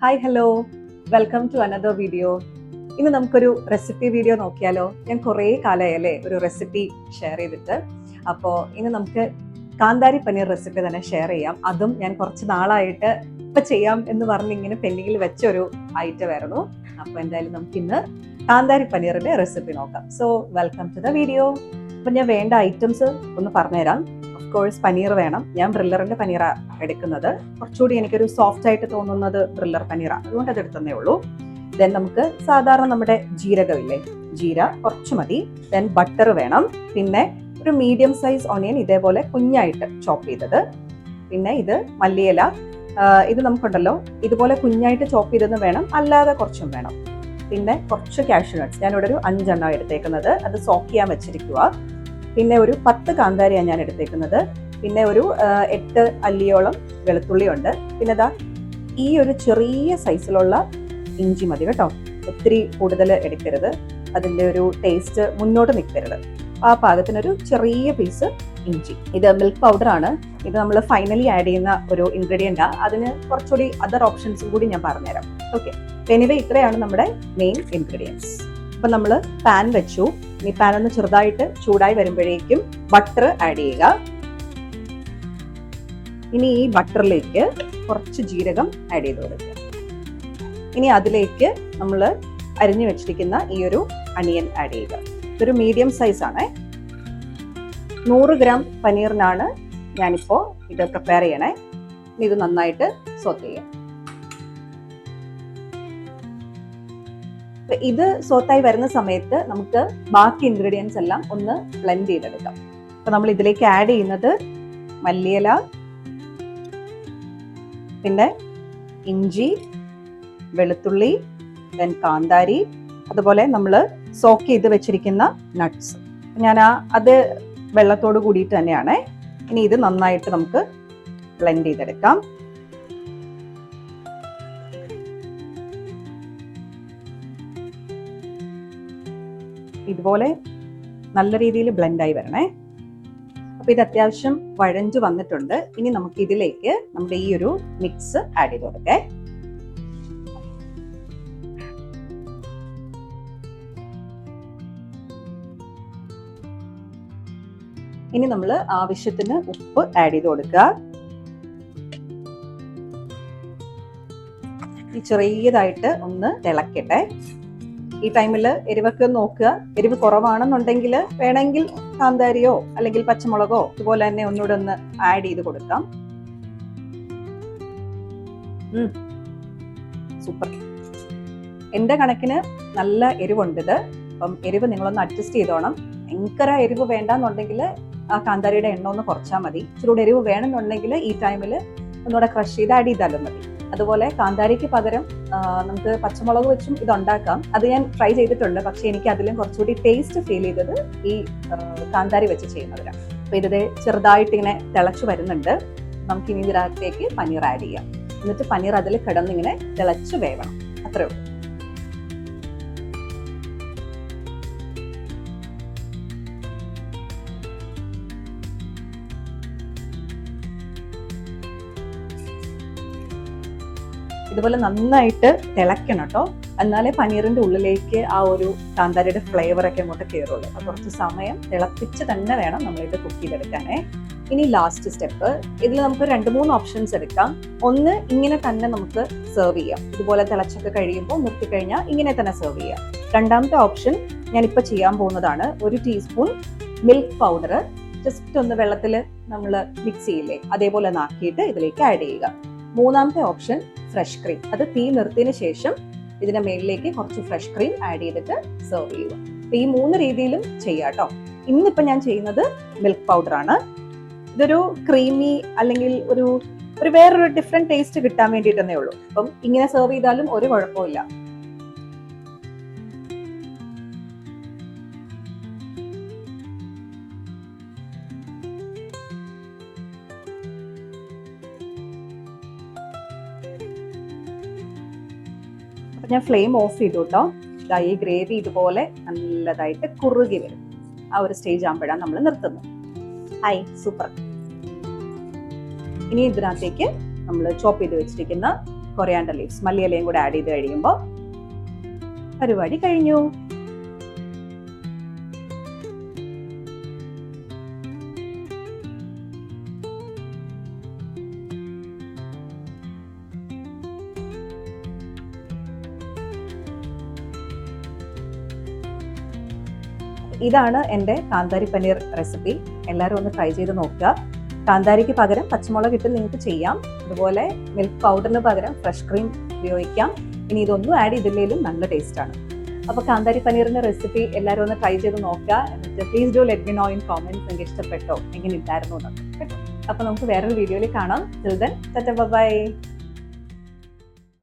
Hi hello, welcome to another video. ഇന്ന് നമുക്കൊരു recipe video നോക്കിയാലോ? ഞാൻ കുറേ കാലമായല്ലേ ഒരു റെസിപ്പി ഷെയർ ചെയ്തിട്ട്. അപ്പോൾ ഇന്ന് നമുക്ക് കാന്താരി പനീർ റെസിപ്പി തന്നെ ഷെയർ ചെയ്യാം. അതും ഞാൻ കുറച്ച് നാളായിട്ട് ഇപ്പം ചെയ്യാം എന്ന് പറഞ്ഞ് ഇങ്ങനെ പെൻഡിങ്ങിൽ വെച്ചൊരു ഐറ്റം ആയിരുന്നു. അപ്പോൾ എന്തായാലും നമുക്ക് ഇന്ന് കാന്താരി പനീറിന്റെ റെസിപ്പി നോക്കാം. So welcome to the video. അപ്പം ഞാൻ വേണ്ട ഐറ്റംസ് ഒന്ന് പറഞ്ഞുതരാം. ഓഫ് കോഴ്സ് പനീർ വേണം. ഞാൻ ബ്രില്ലറിന്റെ പനീറാണ് എടുക്കുന്നത്. കുറച്ചുകൂടി എനിക്കൊരു സോഫ്റ്റ് ആയിട്ട് തോന്നുന്നത് ബ്രില്ലർ പനീറാണ്, അതുകൊണ്ട് അത് എടുത്തതേ ഉള്ളൂ. ദെൻ നമുക്ക് സാധാരണ നമ്മുടെ ജീരകമില്ലേ, ജീര കുറച്ച് മതി. ദെൻ ബട്ടർ വേണം. പിന്നെ ഒരു മീഡിയം സൈസ് ഓണിയൻ ഇതേപോലെ കുഞ്ഞായിട്ട് ചോപ്പ് ചെയ്തത്. പിന്നെ ഇത് മല്ലിയില, ഇത് നമുക്കുണ്ടല്ലോ ഇതുപോലെ കുഞ്ഞായിട്ട് ചോപ്പ് ചെയ്തെന്ന് വേണം, അല്ലാതെ കുറച്ചും വേണം. പിന്നെ കുറച്ച് കാഷ്യൂ നട്ട്സ്, ഞാനിവിടെ ഒരു 5 എണ്ണം എടുത്തേക്കുന്നത്, അത് സോക്ക് ചെയ്യാൻ വെച്ചിരിക്കുക. പിന്നെ ഒരു 10 കാന്താരിയാണ് ഞാൻ എടുത്തേക്കുന്നത്. പിന്നെ ഒരു 8 അല്ലിയോളം വെളുത്തുള്ളി ഉണ്ട്. പിന്നെ ഇതാ ഈ ഒരു ചെറിയ സൈസിലുള്ള ഇഞ്ചി മതി കേട്ടോ, ഒത്തിരി കൂടുതൽ എടുക്കരുത്, അതിൻ്റെ ഒരു ടേസ്റ്റ് മുന്നോട്ട് നിൽക്കരുത്. ആ പാകത്തിനൊരു ചെറിയ പീസ് ഇഞ്ചി. ഇത് മിൽക്ക് പൗഡർ ആണ്. ഇത് നമ്മൾ ഫൈനലി ആഡ് ചെയ്യുന്ന ഒരു ഇൻഗ്രീഡിയൻ്റാണ്. അതിന് കുറച്ചുകൂടി അതർ ഓപ്ഷൻസും കൂടി ഞാൻ പറഞ്ഞുതരാം. ഓക്കെ, എനിവേ ഇത്രയാണ് നമ്മുടെ മെയിൻ ഇൻഗ്രീഡിയൻസ്. അപ്പം നമ്മൾ പാൻ വെച്ചു. ഈ പാൻ ഒന്ന് ചെറുതായിട്ട് ചൂടായി വരുമ്പോഴേക്കും ബട്ടർ ആഡ് ചെയ്യുക. ഇനി ഈ ബട്ടറിലേക്ക് കുറച്ച് ജീരകം ആഡ് ചെയ്ത് കൊടുക്കുക. ഇനി അതിലേക്ക് നമ്മൾ അരിഞ്ഞു വെച്ചിരിക്കുന്ന ഈ ഒരു അണിയൻ ആഡ് ചെയ്യുക. ഇതൊരു മീഡിയം സൈസ് ആണ്. 100 ഗ്രാം പനീറിനാണ് ഞാനിപ്പോൾ ഇത് പ്രിപ്പയർ ചെയ്യണേ. ഇനി ഇത് നന്നായിട്ട് സോത്ത് ചെയ്യാം. ഇത് സോത്തായി വരുന്ന സമയത്ത് നമുക്ക് ബാക്കി ഇൻഗ്രീഡിയൻസ് എല്ലാം ഒന്ന് ബ്ലെൻഡ് ചെയ്തെടുക്കാം. അപ്പൊ നമ്മൾ ഇതിലേക്ക് ആഡ് ചെയ്യുന്നത് മല്ലിയില, പിന്നെ ഇഞ്ചി, വെളുത്തുള്ളി, ദെൻ കാന്താരി, അതുപോലെ നമ്മൾ സോക്ക് ചെയ്ത് വെച്ചിരിക്കുന്ന നട്ട്സ്. ഞാൻ അത് വെള്ളത്തോട് കൂടിയിട്ട് തന്നെയാണ്. ഇനി ഇത് നന്നായിട്ട് നമുക്ക് ബ്ലെൻഡ് ചെയ്തെടുക്കാം. ഇതുപോലെ നല്ല രീതിയിൽ ബ്ലെൻഡായി വരണേ. അപ്പൊ ഇത് അത്യാവശ്യം വഴഞ്ചു വന്നിട്ടുണ്ട്. ഇനി നമുക്ക് ഇതിലേക്ക് നമ്മുടെ ഈ ഒരു മിക്സ് ആഡ് ചെയ്ത് കൊടുക്കേ. ഇനി നമ്മൾ ആവശ്യത്തിന് ഉപ്പ് ആഡ് ചെയ്ത് കൊടുക്കുക. ഈ ചെറിയതായിട്ട് ഒന്ന് തിളക്കട്ടെ. ഈ ടൈമിൽ എരിവൊക്കെ നോക്കുക. എരിവ് കുറവാണെന്നുണ്ടെങ്കിൽ വേണമെങ്കിൽ കാന്താരിയോ അല്ലെങ്കിൽ പച്ചമുളകോ ഇതുപോലെ തന്നെ ഒന്നുകൂടെ ഒന്ന് ആഡ് ചെയ്ത് കൊടുക്കാം. സൂപ്പർ. എന്റെ കണക്കിന് നല്ല എരിവുണ്ട് ഇത്. അപ്പം എരിവ് നിങ്ങളൊന്ന് അഡ്ജസ്റ്റ് ചെയ്തോണം. ഭയങ്കര എരിവ് വേണ്ടെന്നുണ്ടെങ്കിൽ ആ കാന്താരിയുടെ എണ്ണ ഒന്ന് കുറച്ചാൽ മതി. ഇച്ചിരൂടെ എരിവ് വേണമെന്നുണ്ടെങ്കിൽ ഈ ടൈമിൽ ഒന്നുകൂടെ ക്രഷ് ചെയ്ത് ആഡ് ചെയ്താലും മതി. അതുപോലെ കാന്താരിക്ക് പകരം നമുക്ക് പച്ചമുളക് വെച്ചും ഇത് ഉണ്ടാക്കാം. അത് ഞാൻ ട്രൈ ചെയ്തിട്ടുണ്ട്. പക്ഷെ എനിക്ക് അതിലും കുറച്ചുകൂടി ടേസ്റ്റ് ഫീൽ ചെയ്തത് ഈ കാന്താരി വെച്ച് ചെയ്യുന്നതിലാണ്. അപ്പൊ ഇത് ചെറുതായിട്ട് ഇങ്ങനെ തിളച്ചു വരുന്നുണ്ട്. നമുക്ക് ഇനി ഇതിനകത്തേക്ക് പനീർ ആഡ് ചെയ്യാം. എന്നിട്ട് പനീർ അതിൽ കിടന്നിങ്ങനെ തിളച്ച് വേവണം. അത്രേ ഉള്ളൂ. ഇതുപോലെ നന്നായിട്ട് തിളക്കണം കേട്ടോ, എന്നാലേ പനീറിന്റെ ഉള്ളിലേക്ക് ആ ഒരു കാന്താരിയുടെ ഫ്ലേവർ ഒക്കെ അങ്ങോട്ട് കയറുള്ളൂ. അപ്പൊ കുറച്ച് സമയം തിളപ്പിച്ച് തന്നെ വേണം നമ്മളിത് കുക്ക് ചെയ്തെടുക്കാനേ. ഇനി ലാസ്റ്റ് സ്റ്റെപ്പ്, ഇതിൽ നമുക്ക് 2-3 ഓപ്ഷൻസ് എടുക്കാം. ഒന്ന്, ഇങ്ങനെ തന്നെ നമുക്ക് സെർവ് ചെയ്യാം. ഇതുപോലെ തിളച്ചൊക്കെ കഴിയുമ്പോൾ നിർത്തി കഴിഞ്ഞാൽ ഇങ്ങനെ തന്നെ സെർവ് ചെയ്യാം. രണ്ടാമത്തെ ഓപ്ഷൻ ഞാനിപ്പോൾ ചെയ്യാൻ പോകുന്നതാണ്. 1 ടീസ്പൂൺ മിൽക്ക് പൗഡർ ജസ്റ്റ് ഒന്ന് വെള്ളത്തിൽ നമ്മൾ മിക്സ് ചെയ്യില്ലേ, അതേപോലെ നാക്കിയിട്ട് ഇതിലേക്ക് ആഡ് ചെയ്യുക. മൂന്നാമത്തെ ഓപ്ഷൻ ഫ്രഷ് ക്രീം. അത് തീ നിർത്തിയതിനു ശേഷം ഇതിന്റെ മേളിലേക്ക് കുറച്ച് ഫ്രഷ് ക്രീം ആഡ് ചെയ്തിട്ട് സെർവ് ചെയ്യുക. അപ്പൊ ഈ 3 രീതിയിലും ചെയ്യാം കേട്ടോ. ഇന്നിപ്പോ ഞാൻ ചെയ്യുന്നത് മിൽക്ക് പൗഡർ ആണ്. ഇതൊരു ക്രീമി അല്ലെങ്കിൽ ഒരു വേറൊരു ഡിഫറെന്റ് ടേസ്റ്റ് കിട്ടാൻ വേണ്ടിയിട്ടേ ഉള്ളൂ. അപ്പം ഇങ്ങനെ സെർവ് ചെയ്താലും ഒരു കുഴപ്പമില്ല. ഞാൻ ഫ്ലെയിം ഓഫ് ചെയ്തു കേട്ടോ. ഈ ഗ്രേവി ഇതുപോലെ നല്ലതായിട്ട് കുറുകി വരും. ആ ഒരു സ്റ്റേജ് ആകുമ്പോഴാണ് നമ്മൾ നിർത്തുന്നത്. Hi, super. ഇനി ഇതിനകത്തേക്ക് നമ്മൾ ചോപ്പ് ചെയ്ത് വെച്ചിരിക്കുന്ന കൊറിയാണ്ടർ ലീവ്സ്, മല്ലിയിലയും കൂടെ ആഡ് ചെയ്ത് കഴിയുമ്പോൾ പരിപാടി കഴിഞ്ഞു. ഇതാണ് എൻ്റെ കാന്താരി പനീർ റെസിപ്പി. എല്ലാവരും ഒന്ന് ട്രൈ ചെയ്ത് നോക്കുക. കാന്താരിക്ക് പകരം പച്ചമുളക് ഇട്ട് നിങ്ങൾക്ക് ചെയ്യാം. അതുപോലെ മിൽക്ക് പൗഡറിന് പകരം ഫ്രഷ് ക്രീം ഉപയോഗിക്കാം. ഇനി ഇതൊന്നും ആഡ് ചെയ്തില്ലെങ്കിലും നല്ല ടേസ്റ്റാണ്. അപ്പോൾ കാന്താരി പനീറിൻ്റെ റെസിപ്പി എല്ലാവരും ഒന്ന് ട്രൈ ചെയ്ത് നോക്കുക. എന്നിട്ട് please do let me no in comments നിങ്ങൾക്ക് ഇഷ്ടപ്പെട്ടോ, എങ്ങനെ ഇല്ലായിരുന്നു എന്നൊക്കെ. അപ്പോൾ നമുക്ക് വേറൊരു വീഡിയോയിൽ കാണാം. Till then tata bye.